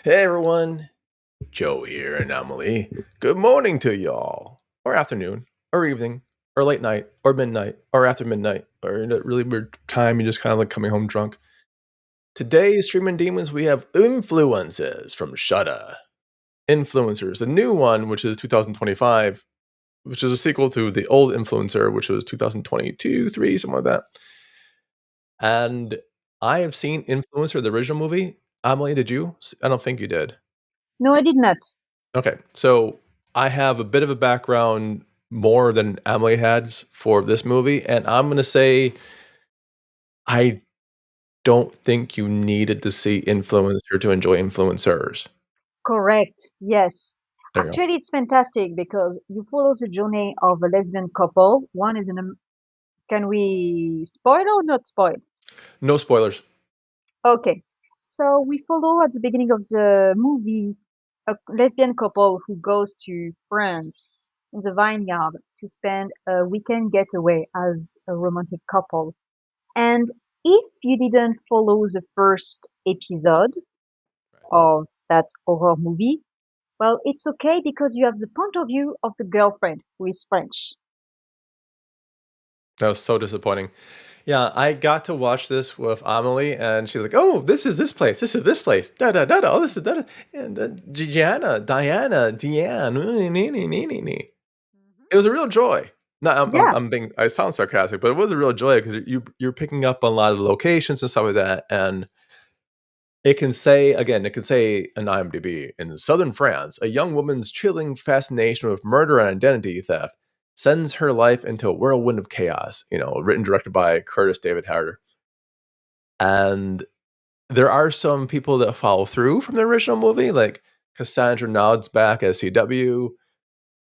Hey everyone, Joe here and Amelie. Good morning to y'all, or afternoon, or evening, or late night, or midnight, or after midnight, or in a really weird time. You just kind of like coming home drunk. Today, streaming demons, we have influences from Shudda. Influencers, the new one, which is 2025, which is a sequel to the old Influencer, which was 2022, three, something like that. And I have seen Influencer, the original movie. Amelie, did you? I don't think you did. No, I did not. Okay, so I have a bit of a background more than Emily has for this movie, and I'm gonna say I don't think you needed to see Influencer to enjoy Influencers. Correct. Yes. There you go. Actually, it's fantastic because you follow the journey of a lesbian couple. One is can we spoil or not spoil? No spoilers. Okay. So we follow at the beginning of the movie a lesbian couple who goes to France in the vineyard to spend a weekend getaway as a romantic couple. And if you didn't follow the first episode of that horror movie, well, it's okay because you have the point of view of the girlfriend who is French. That was so disappointing. Yeah, I got to watch this with Amelie, and she's like, "Oh, this is this place. This is this place. Da da da da. Oh, this is da da." And Gianna, Diana, Deanne. Mhm. It was a real joy. No, Yeah, I'm being. I sound sarcastic, but it was a real joy because you're picking up on a lot of the locations and stuff like that, and it can say in IMDb in southern France, a young woman's chilling fascination with murder and identity theft sends her life into a whirlwind of chaos. Written directed by Curtis David Harder, and there are some people that follow through from the original movie, like Cassandra Nod's back as CW,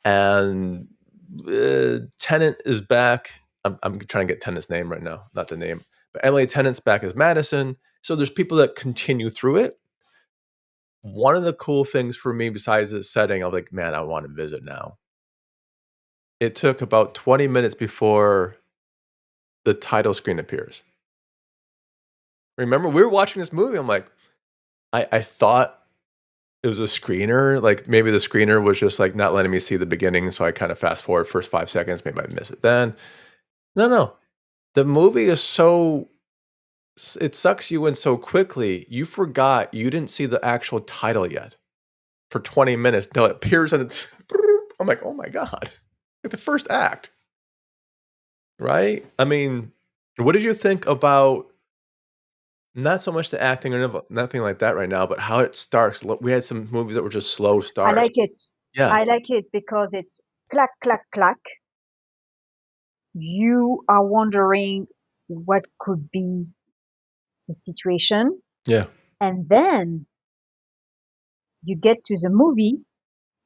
and Tennant is back. I'm trying to get Tennant's name right now, not the name, but Emily Tennant's back as Madison. So there's people that continue through it. One of the cool things for me, besides this setting, I'm like, man, I want to visit now. It took about 20 minutes before the title screen appears. Remember, we were watching this movie. I'm like, I thought it was a screener. Like maybe the screener was just like not letting me see the beginning, so I kind of fast forward first 5 seconds. Maybe I miss it then. No, no, the movie is so it sucks you in so quickly. You forgot you didn't see the actual title yet for 20 minutes until it appears and it's. I'm like, oh my god, like the first act, right? I mean, what did you think about not so much the acting or nothing like that right now, but how it starts? We had some movies that were just slow I starts. like it. Yeah, I like it because it's clack, clack, clack. You are wondering what could be the situation. yeah, And then you get to the movie,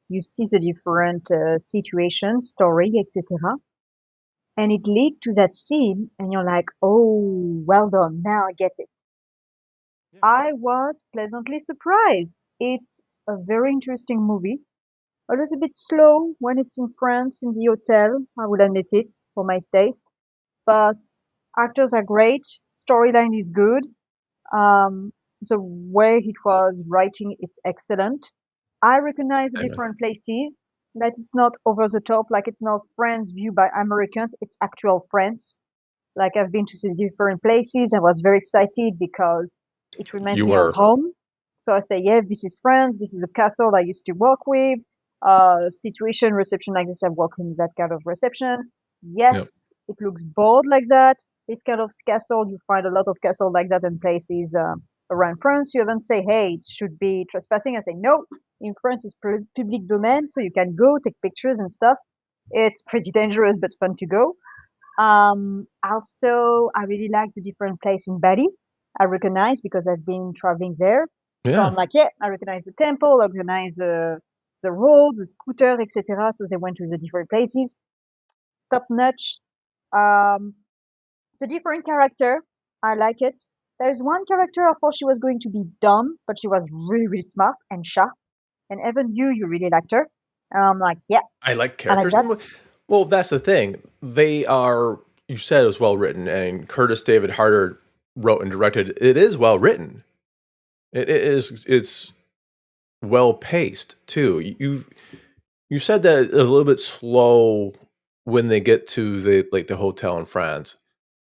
you see the different situations, story, etc. And it leads to that scene, and you're like, oh, well done. Now I get it. yeah. I was pleasantly surprised. It's a very interesting movie. A little bit slow when it's in France in the hotel, I will admit it, for my taste. But actors are great, storyline is good. Um, the way it was writing, it's excellent. I recognize the Amen. different places. That it's not over the top, like it's not France viewed by Americans, it's actual France. Like I've been to see different places. I was very excited because it reminds You me of were. home. So I say, yeah, this is France. This is a castle I used to work with. Situation, reception like this. I've worked in that kind of reception. Yep. Yes, it looks bold like that. This kind of castle, you find a lot of castle like that in places around France. You even say, hey, it should be trespassing. I say, no, in France it's public domain, so you can go take pictures and stuff. It's pretty dangerous, but fun to go. Also, I really like the different place in Bali. I recognize because I've been traveling there. So Yeah. I'm like, yeah, I recognize the temple, I recognize the road, the scooter, etc. So they went to the different places. Top notch. Um, the different character, I like it. There's one character I thought she was going to be dumb, but she was really, really smart and sharp. And even you really liked her. And I'm like, yeah, I like I like characters in that. the movie. Well, that's the thing. They are. You said it was well written, and Curtis David Harder wrote and directed. It is well written. It is. It's. well paced too. You said that it's a little bit slow when they get to the hotel in France.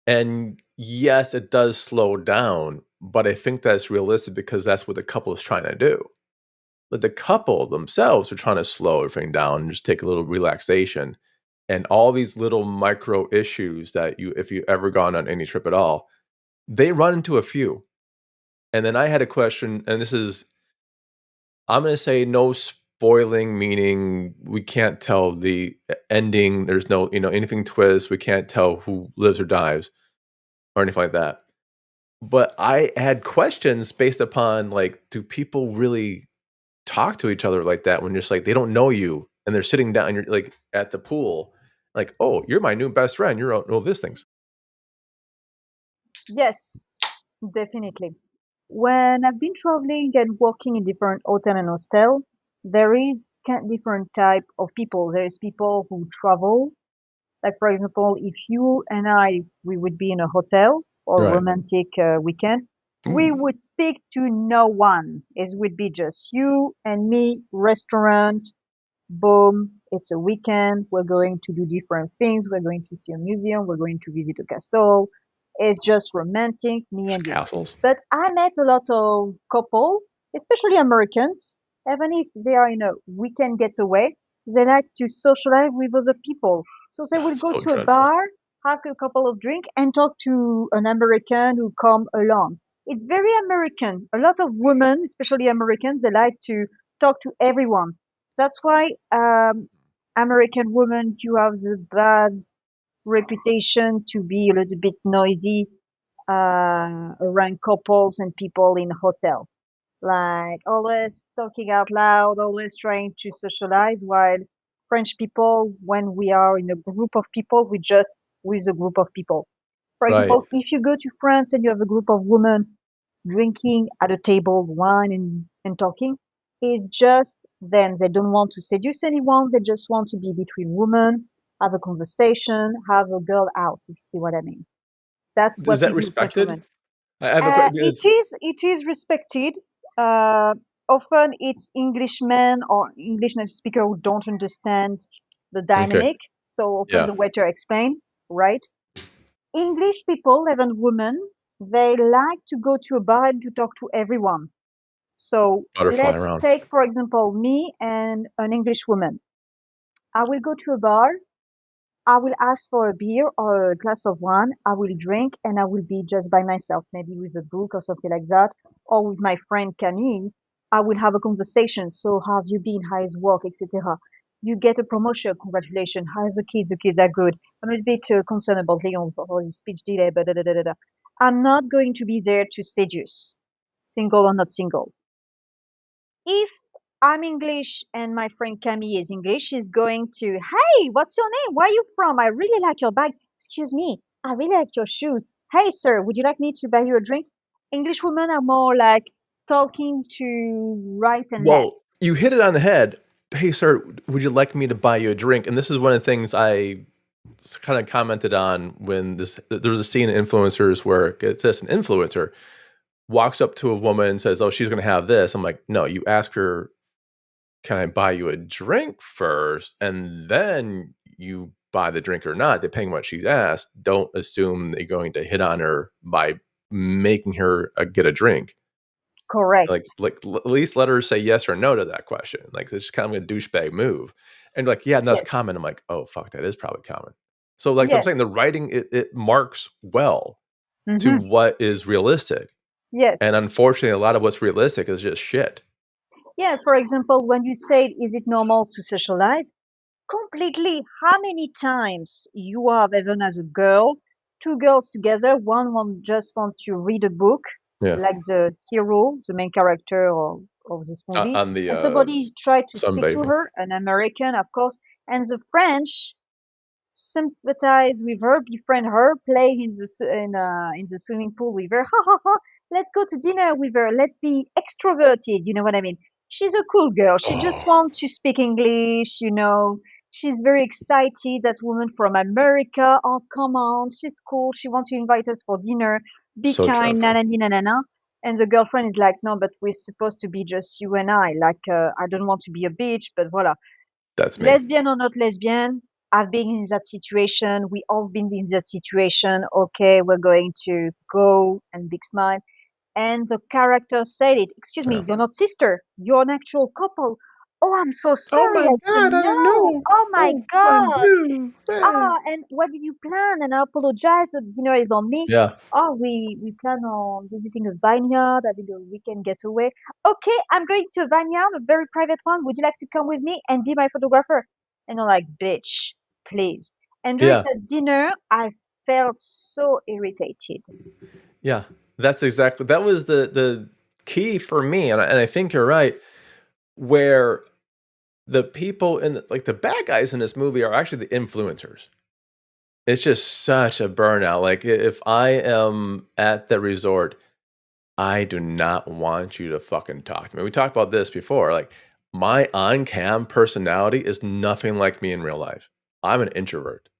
And yes, it does slow down, but I think that's realistic because that's what the couple is trying to do. But the couple themselves are trying to slow everything down and just take a little relaxation. And all these little micro issues that if you ever gone on any trip at all, they run into a few. And then I had a question, and this is, I'm going to say no spoiling, meaning we can't tell the ending. There's no, anything twist. We can't tell who lives or dies or anything like that. But I had questions based upon, like, do people really talk to each other like that when just like they don't know you and they're sitting down and you're like at the pool, like, oh, you're my new best friend. You're all these things. Yes, definitely. When I've been traveling and working in different hotel and hostel, there is different type of people. There is people who travel. Like for example, if you and I we would be in a hotel or Right. romantic weekend, we Ooh, would speak to no one. It would be just you and me, restaurant, boom, it's a weekend. We're going to do different things. We're going to see a museum. We're going to visit a castle. It's just romantic, me just and you. castles. But I met a lot of couple, especially Americans, even if they are in a weekend getaway, they like to socialize with other people. So they will That's go so to a dreadful. bar, have a couple of drinks, and talk to an American who come along. It's very American. A lot of women, especially Americans, they like to talk to everyone. That's why American women you have the bad reputation to be a little bit noisy around couples and people in hotel. Like always talking out loud, always trying to socialize. While French people, when we are in a group of people, we just with a group of people. For Right. example, if you go to France and you have a group of women drinking at a table, wine and talking, it's just them. They don't want to seduce anyone. They just want to be between women, have a conversation, have a girl out, if you see what I mean. That's Is what we that do, French respected? women. I have a question because It is respected. Uh, Often it's Englishmen or English native speaker who don't understand the okay, dynamic. So often yeah, the waiter explain, right? English people, even women, they like to go to a bar and to talk to everyone. So butterfly let's around. take, for example, me and an English woman. I will go to a bar. I will ask for a beer or a glass of wine. I will drink and I will be just by myself, maybe with a book or something like that, or with my friend Camille. I will have a conversation. So, how have you been? How is work, etc. You get a promotion. Congratulations. How is the kids? The kids are good. I'm a bit concerned about Leon for his speech delay, but da, da, da, da, da. I'm not going to be there to seduce, single or not single. If I'm English and my friend Camille is English, she's going to, hey, what's your name? Where are you from? I really like your bag. Excuse me, I really like your shoes. Hey, sir, would you like me to buy you a drink? English women are more like talking to right and left. Well, you hit it on the head. Hey, sir, would you like me to buy you a drink? And this is one of the things I kind of commented on when there was a scene in influencers where it's just an influencer walks up to a woman and says, "Oh, she's going to have this." I'm like, "No, you ask her, can I buy you a drink first, and then you buy the drink or not, depending on what she's asked. Don't assume they're going to hit on her by making her get a drink. Like, Correct. at least let her say yes or no to that question. Like, this is kind of a douchebag move." And like, yeah, and that's common. Yes. I'm like, oh fuck, that is probably common. So, like I'm saying, Yes. the writing it marks well to Hmm. what is realistic, and Yes. unfortunately, a lot of what's realistic is just shit. Yeah, for example, when you say, is it normal to socialize? Completely. How many times you have, even as a girl, two girls together, one just want to read a book, Yeah, like the hero, the main character of this movie, on the and somebody tried to speak to sunbathing. her, an American, of course, and the French sympathize with her, befriend her, play in the swimming pool with her. Ha ha ha! Let's go to dinner with her. Let's be extroverted. You know what I mean? She's a cool girl. She just Oh, wants to speak English. You know, she's very excited. That woman from America. Oh, come on, she's cool. She wants to invite us for dinner. Be so kind, na dreadful. na na na na. And the girlfriend is like, no, but we're supposed to be just you and I. Like, I don't want to be a bitch, but voila. That's me. Lesbian or not lesbian, I've been in that situation. We all been in that situation. Okay, we're going to go and big smile. And the character said it. Excuse Yeah. me, you're not sister. You're an actual couple. Oh, I'm so Oh sorry. my I god, didn't I didn't know. know. Oh my Oh my God. blue man. Ah, and what did you plan? And I apologize. The dinner is on me. Yeah. Oh, we plan on visiting a vineyard, having a weekend getaway. Okay, I'm going to a vineyard, a very private one. Would you like to come with me and be my photographer? And I'm like, bitch, please. And during Yeah. that dinner, I felt so irritated. Yeah. That's exactly that was the key for me, and I think you're right, where the people in like the bad guys in this movie are actually the influencers. It's just such a burnout. Like if I am at the resort, I do not want you to fucking talk to me. We talked about this before. Like my on-cam personality is nothing like me in real life. I'm an introvert.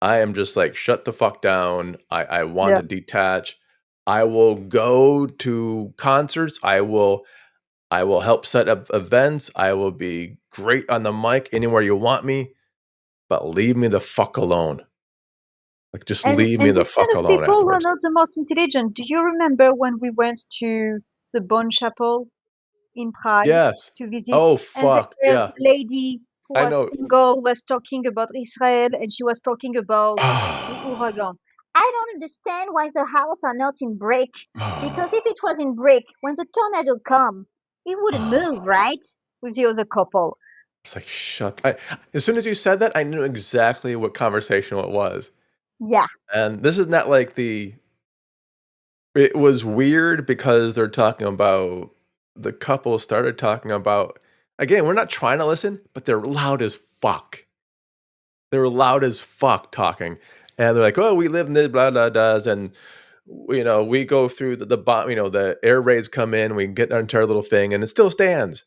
I am just like shut the fuck down. I want Yeah. to detach. I will go to concerts. I will help set up events. I will be great on the mic anywhere you want me, but leave me the fuck alone. Like just leave me And the these kind fuck of alone people were afterwards. not the most intelligent. Do you remember when we went to the Bonn Chapel in Prague Yes. to visit, Oh and fuck. there's Yeah. a lady who I was know. single was talking about Israel, and she was talking about the Oh. Uragan. I don't understand why the house are not in brick, because if it was in brick, when the tornado come, it wouldn't move, right? With the other couple. It's like shut. As soon as you said that, I knew exactly what conversation it was. Yeah. And this is not like the. It was weird because they're talking about the couple started talking about. Again, we're not trying to listen, but they're loud as fuck. They were loud as fuck talking, and they're like, "Oh, we live in the blah blah blahs, and we go through the bomb. The air raids come in, we get into our little thing, and it still stands."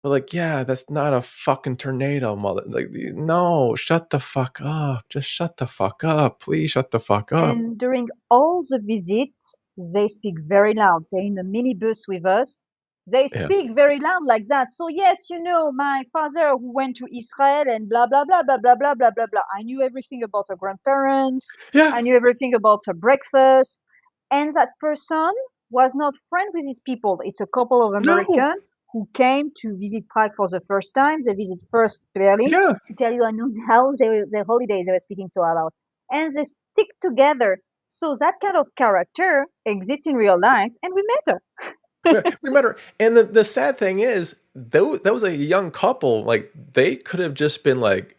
But like, yeah, that's not a fucking tornado, mother. Like, no, shut the fuck up. Just shut the fuck up. Please shut the fuck up. And during all the visits, they speak very loud. They're in a minibus with us. They Yeah. speak very loud like that. So yes, my father who went to Israel and blah blah blah blah blah blah blah blah blah. I knew everything about her grandparents. Yeah. I knew everything about her breakfast. And that person was not friend with these people. It's a couple of No. Americans who came to visit Prague for the first time. They visit first Berlin Yeah. to tell you I know how their holidays they were speaking so loud. And they stick together. So that kind of character exists in real life, and we met Yeah, her. we met her. And the sad thing is, that was a young couple. Like, they could have just been like,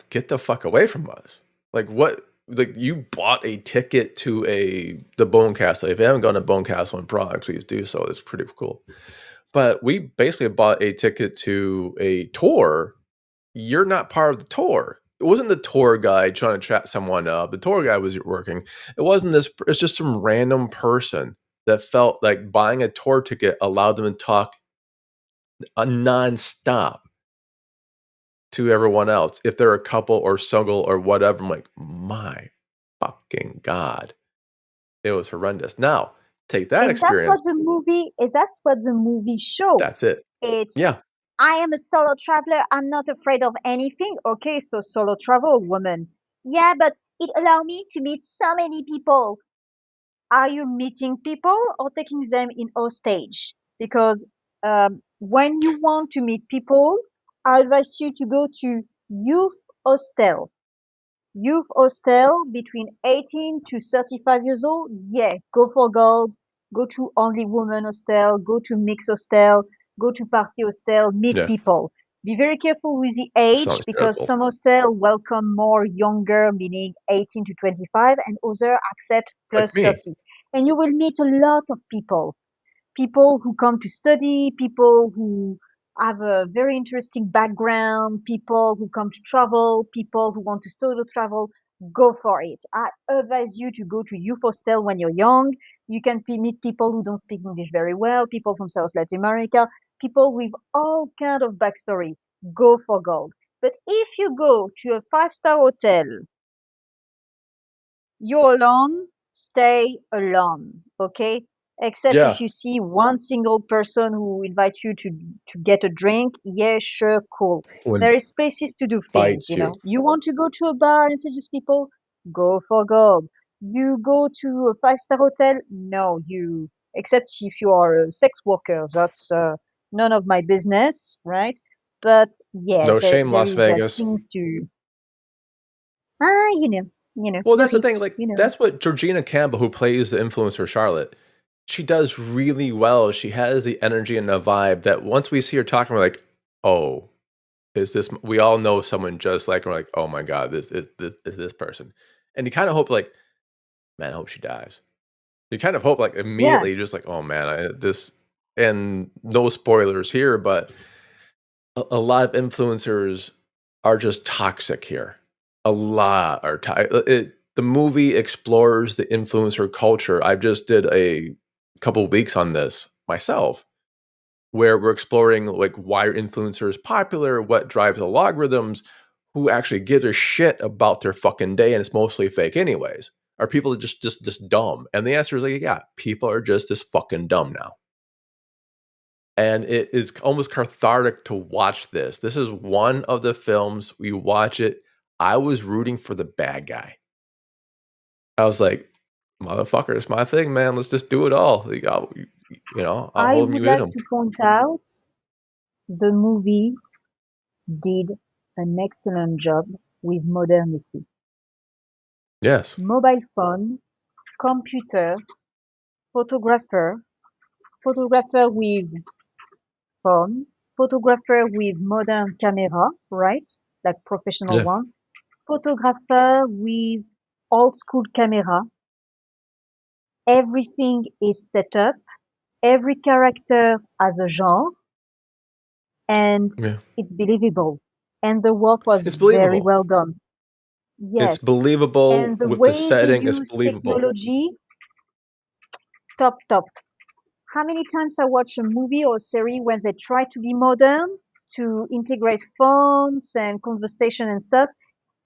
get the fuck away from us. Like, what? Like, you bought a ticket to the Bone Castle. If you haven't gone to Bone Castle in Prague, please do so. It's pretty cool. But we basically bought a ticket to a tour. You're not part of the tour. It wasn't the tour guide trying to chat someone up. The tour guide was working. It wasn't this. It's just some random person that felt like buying a tour ticket allowed them to talk nonstop to everyone else. If they're a couple or single or whatever, I'm like, my fucking god, it was horrendous. Now take that And experience. that's what the movie show. That's it. It's Yeah. I am a solo traveler. I'm not afraid of anything. Okay, so solo travel woman. Yeah, but it allowed me to meet so many people. Are you meeting people or taking them in hostage? Because when you want to meet people, I advise you to go to youth hostel. Youth hostel between 18 to 35 years old. Yeah, go for gold. Go to only women hostel. Go to mix hostel. Go to party hostel. Meet Yeah. people. Be very careful with the age Sounds because dreadful. some hostel welcome more younger, meaning 18 to 25, and other accept Like plus me. 30. And you will meet a lot of people who come to study, people who have a very interesting background, people who come to travel, people who want to solo travel. Go for it. I advise you to go to youth hostel when you're young. You can meet people who don't speak English very well, people from South Latin America, people with all kind of backstory. Go for gold. But if you go to a five-star hotel, you're alone, stay alone, okay? Except if Yeah, you see one single person who invites you to get a drink, yeah, sure, cool. when There is places to do things, bites you. You want to go to a bar and seduce people? Go for gold. You go to a five-star hotel? No, you, except if you are a sex worker, that's none of my business, right? But yeah, No shame, there Las is Vegas. things to, Well, that's the thing. rules, Like, that's what Georgina Campbell, who plays the influencer Charlotte, she does really well. She has the energy and the vibe that once we see her talking, we're like, oh, is this? We all know someone just like her. We're like, oh my god, this is this person. And you kind of hope, like, man, I hope she dies. You kind of hope, like, Yeah, immediately, just like, oh man, this. And no spoilers here, but a lot of influencers are just toxic here. A lot are the movie explores the influencer culture. I just did a couple weeks on this myself, where we're exploring like why are influencers popular, what drives the logarithms, who actually gives a shit about their fucking day, and it's mostly fake anyways. Are people just dumb? And the answer is like, yeah, people are just this fucking dumb now. And it is almost cathartic to watch this. This is one of the films we watch it. I was rooting for the bad guy. I was like, "Motherfucker, it's my thing, man. Let's just do it all." I'll I hold him, would you hit like him. to point out the movie did an excellent job with modernity. Yes. Mobile phone, computer, photographer, photographer with phone, photographer with modern camera, right? Like professional Yeah. one, photographer with old school camera. Everything is set up. Every character has a genre and Yeah. it's believable. And the work was It's very believable. well done. It's Yes. believable And the with the way they setting. It's use believable. technology, top, top. How many times I watch a movie or series when they try to be modern, to integrate phones and conversation and stuff,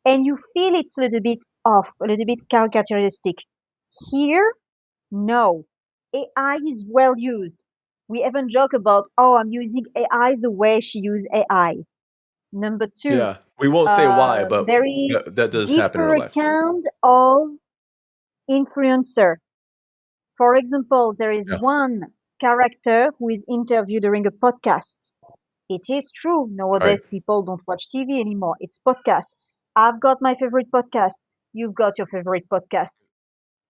and you feel it's a little bit off, a little bit caricaturistic. Here, no. AI is well used. We even joke about, oh, I'm using AI the way she used AI. Number two, Yeah. We won't say why, but there is that does happen in deeper real life. account of influencer. For example, there is Yeah. one character who is interviewed during a podcast. It is true, Right. nowadays people don't watch TV anymore. It's podcast. I've got my favorite podcast. You've got your favorite podcast.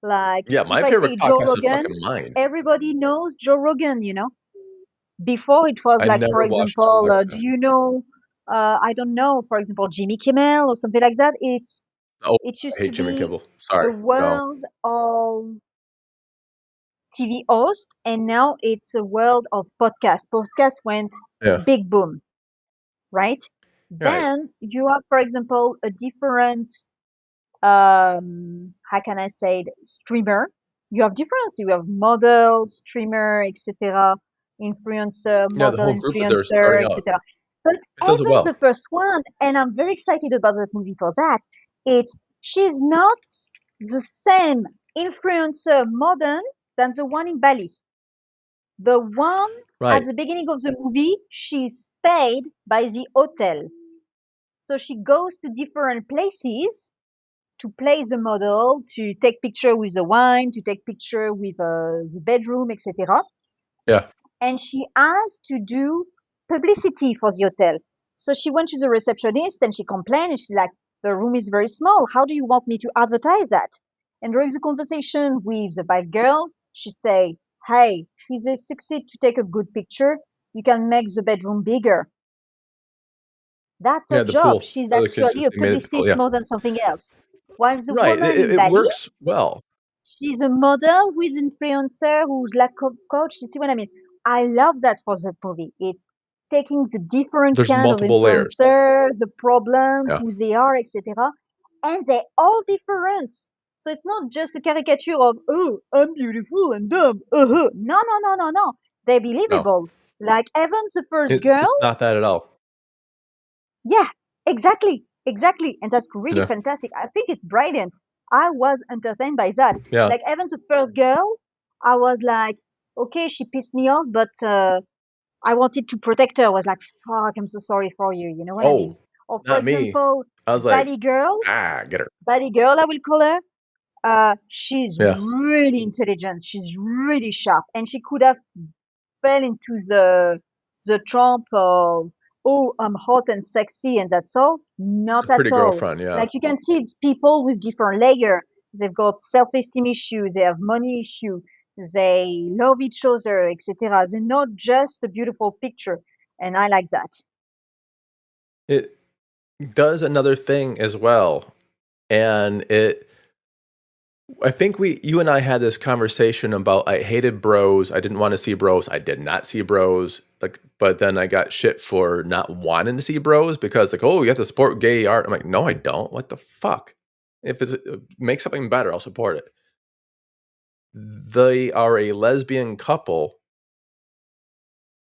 Like, Yeah, if my I say favorite Joe podcast is Rogan, fucking mine. everybody knows Joe Rogan. Before it was I like, for never watched his example, do podcast. you know, I don't know, for example, Jimmy Kimmel or something like that? Oh, It I used to hate Jimmy be Kimmel. Sorry. a No. world of TV host, and now it's a world of podcast. Podcast went Yeah. big boom, right? Right. Then you have, for example, a different, how can I say it, streamer. You have different, you have model, streamer, etc., influencer, Yeah, the model whole group that they're influencer, starting out. etc. But It does it even well. the first one, and I'm very excited about that movie for that, it's she's not the same influencer modern than the one in Bali. The one at Right. the beginning of the movie, she's paid by the hotel. So she goes to different places to play the model, to take picture with the wine, to take picture with the bedroom, etc. Yeah. And she asked to do publicity for the hotel. So she went to the receptionist and she complained and she's like, the room is very small. How do you want me to advertise that? And during the conversation with the bad girl, she say, hey, if they succeed to take a good picture, you can make the bedroom bigger. That's her Yeah, the job. pool. She's Like, actually a they made it the pool, publicist yeah. more than something else. While the Right, woman in it Bali, works well. she's a model with influencer who's like a coach. You see what I mean? I love that for that movie. It's taking the different There's kind of multiple layers. influencers, the problem, Yeah. who they are, etc. And they're all different. So it's not just a caricature of, oh, I'm beautiful and dumb. Uh-huh. No, no, no, no, no. They're No. believable. Like Evans, the first girl. It's not that at all. Yeah, exactly. Exactly. And that's really Yeah. fantastic. I think it's brilliant. I was entertained by that. Yeah. Like even the first girl, I was like, okay, she pissed me off, but I wanted to protect her. I was like, fuck, I'm so sorry for you. You know what I mean? Oh, Or for not me. example, I was like, get her. Baddie girl, I will call her. She's Yeah. really intelligent. She's really sharp, and she could have fell into the trap of, oh, I'm hot and sexy and that's all. Not A at pretty all. girlfriend. Yeah. Like you can see, it's people with different layers. They've got self-esteem issues. They have money issue. They love each other, etc. They're not just a beautiful picture, and I like that. It does another thing as well. And I think you and I had this conversation about I hated bros. I didn't want to see bros. I did not see bros. Like, but then I got shit for not wanting to see bros because like, oh, you have to support gay art. I'm like, no, I don't. What the fuck? If it makes something better, I'll support it. They are a lesbian couple,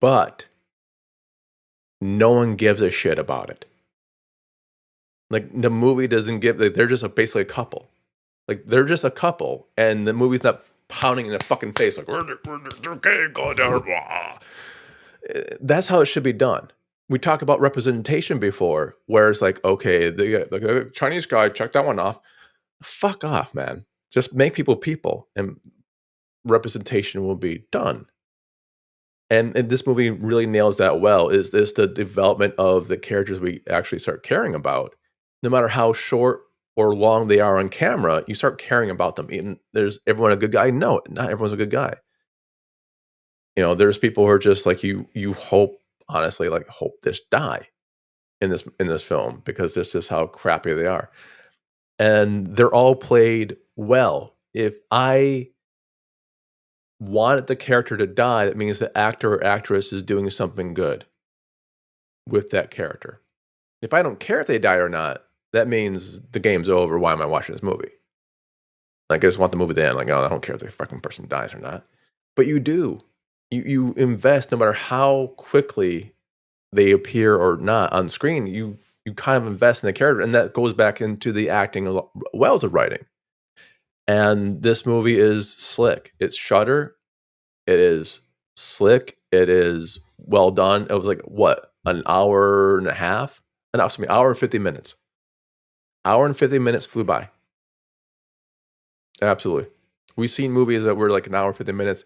but no one gives a shit about it. Like the movie doesn't give. Like, they're just basically a couple. Like they're just a couple, and the movie's not pounding in the fucking face like they're gay, goddamn. That's how it should be done. We talked about representation before, where it's like, okay, the Chinese guy, check that one off. Fuck off, man. Just make people people, and representation will be done. And this movie really nails that well. Is this the development of the characters we actually start caring about? No matter how short or long they are on camera, you start caring about them. Even there's everyone a good guy? No, not everyone's a good guy. There's people who are just like you hope, honestly, like hope this die in this film because this is how crappy they are. And they're all played well. If I wanted the character to die, that means the actor or actress is doing something good with that character. If I don't care if they die or not, that means the game's over. Why am I watching this movie? Like, I just want the movie to end. Like, oh, I don't care if the fucking person dies or not. But you do. You invest no matter how quickly they appear or not on screen. You kind of invest in the character, and that goes back into the acting as well as the writing. And this movie is slick. It's Shudder. It is slick. It is well done. It was like what, an hour and a half? Hour and 50 minutes. Hour and 50 minutes flew by. Absolutely. We've seen movies that were like an hour, 50 minutes.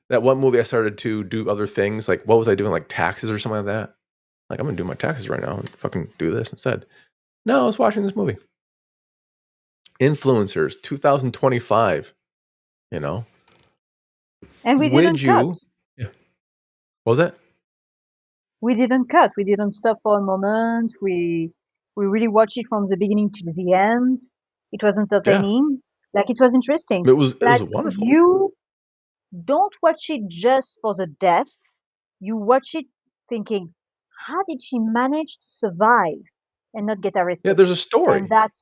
That one movie I started to do other things. Like, what was I doing? Like taxes or something like that? Like, I'm going to do my taxes right now and fucking do this instead. No, I was watching this movie. Influencers, 2025. You know? And we Would didn't cut. you? Yeah. What was that? We didn't cut. We didn't stop for a moment. We really watched it from the beginning to the end. It was Yeah. entertaining. Like it was interesting. It was Like wonderful. you don't watch it just for the death. You watch it thinking, how did she manage to survive and not get Yeah, arrested? there's a And story. that's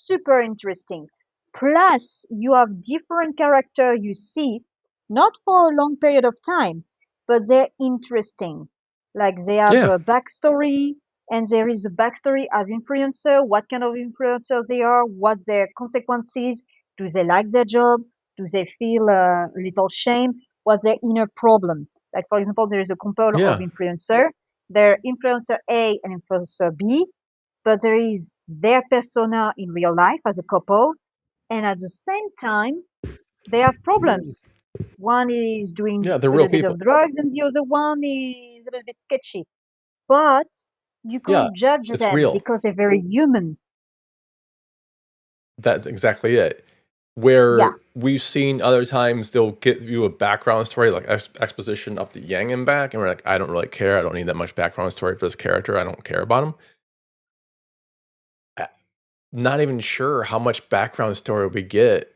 super interesting. Plus, you have different character you see, not for a long period of time, but they're interesting. Like they have Yeah. a backstory, and there is a backstory as influencer, what kind of influencers they are, what's their consequences, do they like their job, do they feel a little shame, what's their inner problem. Like for example, there is a couple of Yeah. influencer. They're influencer A and influencer B, but there is their persona in real life as a couple, and at the same time, they have problems. One is doing Yeah, they're a real little bit people. of drugs, and the other one is a little bit sketchy. But you Yeah, can't judge it's them real. because they're very human. That's exactly it. Yeah. Where we've seen other times they'll give you a background story, like exposition of the yang and back, and we're like, I don't really care. I don't need that much background story for this character. I don't care about him. Not even sure how much background story we get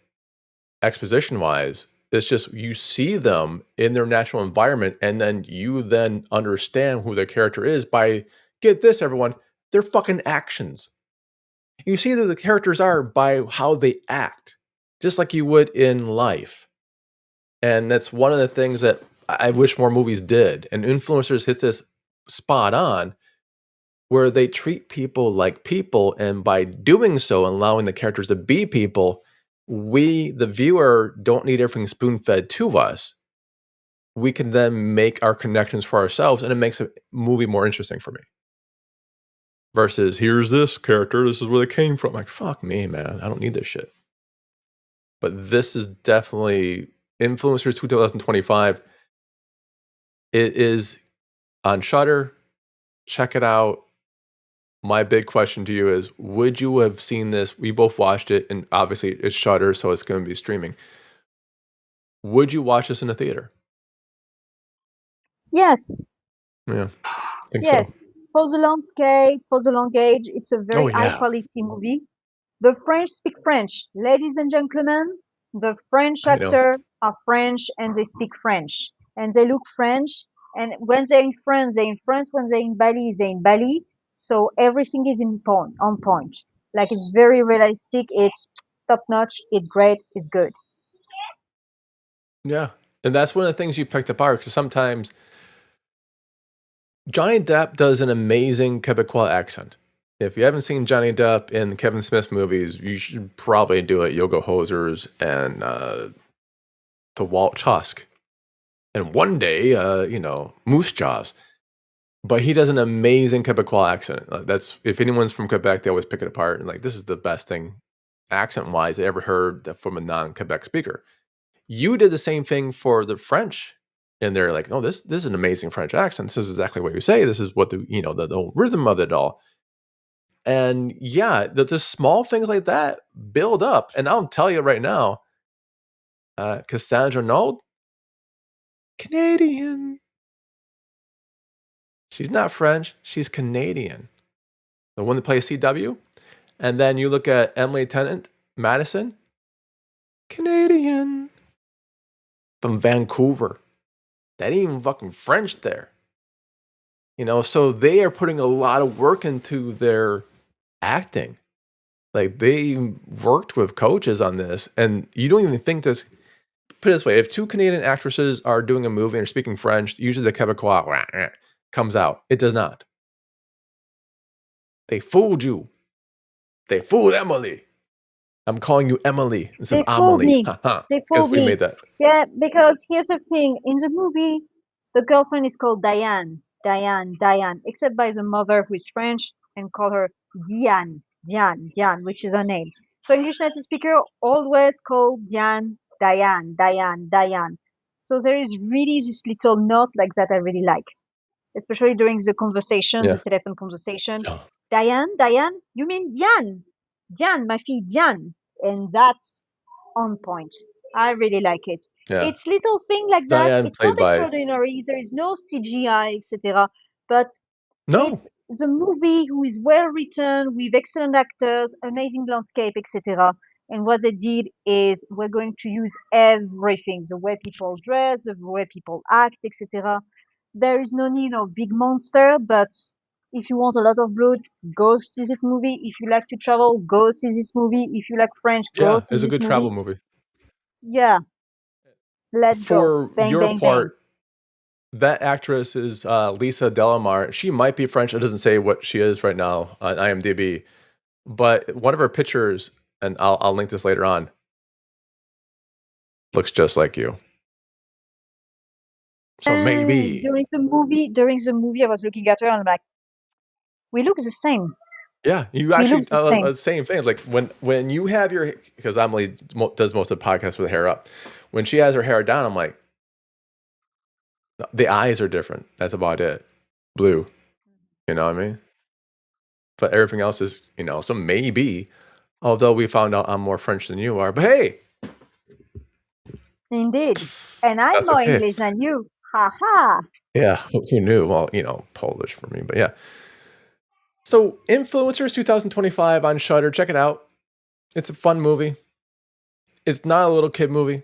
exposition wise. It's just you see them in their natural environment, and then you then understand who their character is by, get this, everyone, their fucking actions. You see who the characters are by how they act, just like you would in life. And that's one of the things that I wish more movies did. And influencers hit this spot on, where they treat people like people, and by doing so, allowing the characters to be people, we, the viewer, don't need everything spoon fed to us. We can then make our connections for ourselves, and it makes a movie more interesting for me. Versus, here's this character, this is where they came from. Like, fuck me, man. I don't need this shit. But this is definitely Influencers 2025. It is on Shudder. Check it out. My big question to you is, would you have seen this? We both watched it, and obviously it's Shudder, so it's going to be streaming. Would you watch this in a theater? Yes, Yeah, I think so. yes. For the landscape, for the language, it's a Oh, very high yeah. quality movie. The French speak French. Ladies and gentlemen, the French I know. actors are French and they speak French. And they look French. And when they're in France, they're in France. When they're in Bali, they're in Bali. So everything is on point. Like it's very realistic. It's top notch. It's great. It's good. Yeah. And that's one of the things you picked apart, because sometimes Johnny Depp does an amazing Quebecois accent. If you haven't seen Johnny Depp in Kevin Smith movies, you should probably do it. Yoga Hosers and To Walt Tusk. And one day, Moose Jaws. But he does an amazing Quebecois accent. That's, if anyone's from Quebec, they always pick it apart. And like, this is the best thing accent-wise I ever heard from a non-Quebec speaker. You did the same thing for the French, and they're like, "Oh, this is an amazing French accent. This is exactly what you say. This is what the whole rhythm of it all." And yeah, the small things like that build up. And I'll tell you right now, Cassandra Nold, Canadian. She's not French. She's Canadian. The one that plays CW. And then you look at Emily Tennant, Madison, Canadian from Vancouver. That ain't even fucking French there. So they are putting a lot of work into their acting. Like, they worked with coaches on this, and you don't even think this. Put it this way: if two Canadian actresses are doing a movie and are speaking French, usually the Quebecois comes out. It does not. They fooled you. They fooled Emily. I'm calling you Emily instead They of fooled Amelie. me. Haha. They Because fooled we me. made that. Yeah, because here's the thing. In the movie, the girlfriend is called Diane. Diane, Diane. Except by the mother who is French and call her Diane. Diane, Diane, which is her name. So English native speaker always call Diane, Diane, Diane, Diane. So there is really this little note like that I really like, especially during the conversation, the Yeah. telephone conversation. Diane, Diane, you mean Diane? Diane, my fille Diane. And that's on point. I really like it. Yeah. It's little thing like that. Diane It's not played by. extraordinary. There is no CGI, etc. But No. it's the movie who is well written with excellent actors, amazing landscape, etc. And what they did is we're going to use everything: the way people dress, the way people act, etc. There is no need of big monster, but if you want a lot of blood, go see this movie. If you like to travel, go see this movie. If you like French, go Yeah. see It's a this good travel movie. movie. Yeah, let's go. For Bang, your bang, bang. part, that actress is Lisa Delamar. She might be French. It doesn't say what she is right now on IMDb, but one of her pictures, and I'll link this later on, looks just like you. So And maybe, during the movie, I was looking at her and I'm like, we look the same. yeah, you We actually look the same. same thing. Like when you have your, because Emily does most of the podcast with her hair up. When she has her hair down, I'm like, the eyes are different. That's about it. Blue. You know what I mean? But everything else is, so maybe. Although we found out I'm more French than you are, but hey, Indeed. And I'm that's more okay. English than you. Ha ha. Yeah, who knew? Well, Polish for me, but yeah. So, Influencers 2025 on Shudder. Check it out. It's a fun movie. It's not a little kid movie,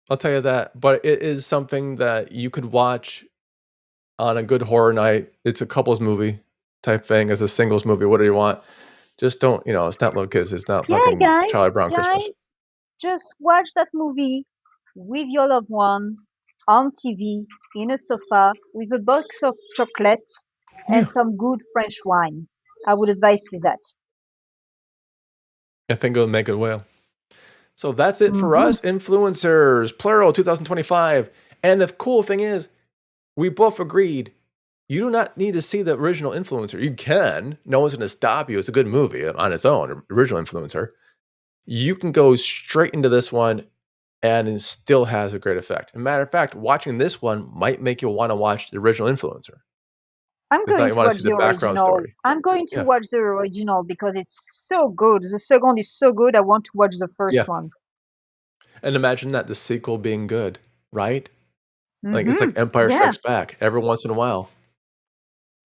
I'll tell you that, but it is something that you could watch on a good horror night. It's a couples movie type thing, as a singles movie, whatever you want. Just don't, it's not little kids. It's not Yeah, fucking guys, Charlie Brown Christmas. guys, just watch that movie with your loved one on TV in a sofa with a box of chocolates and Yeah, some good French wine. I would advise you that. I think it'll make it well. So that's it for Mm-hmm. us, influencers, plural, 2025. And the cool thing is, we both agreed you do not need to see the original influencer. You can. No one's going to stop you. It's a good movie on its own, original influencer. You can go straight into this one and it still has a great effect. As a matter of fact, watching this one might make you want to watch the original influencer. I'm Because now going you to want to watch see the the background original. story. I'm going to Yeah. watch the original because it's so good. The second is so good. I want to watch the Yeah. first one. And imagine that the sequel being good, right? Like it's Mm-hmm. like Empire Yeah. Strikes Back. Every once in a while,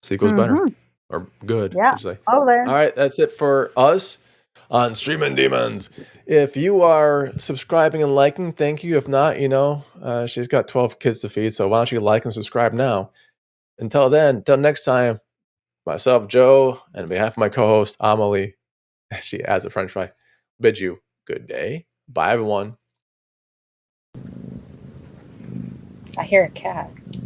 sequel's better Mm-hmm. or good, I Yeah. should say. All there. All right, that's it for us on Streamin' Demons. If you are subscribing and liking, thank you. If not, she's got 12 kids to feed, so why don't you like and subscribe now? Until then, until next time, myself, Joe, and on behalf of my co-host, Amelie, she adds a french fry, bid you good day. Bye, everyone. I hear a cat.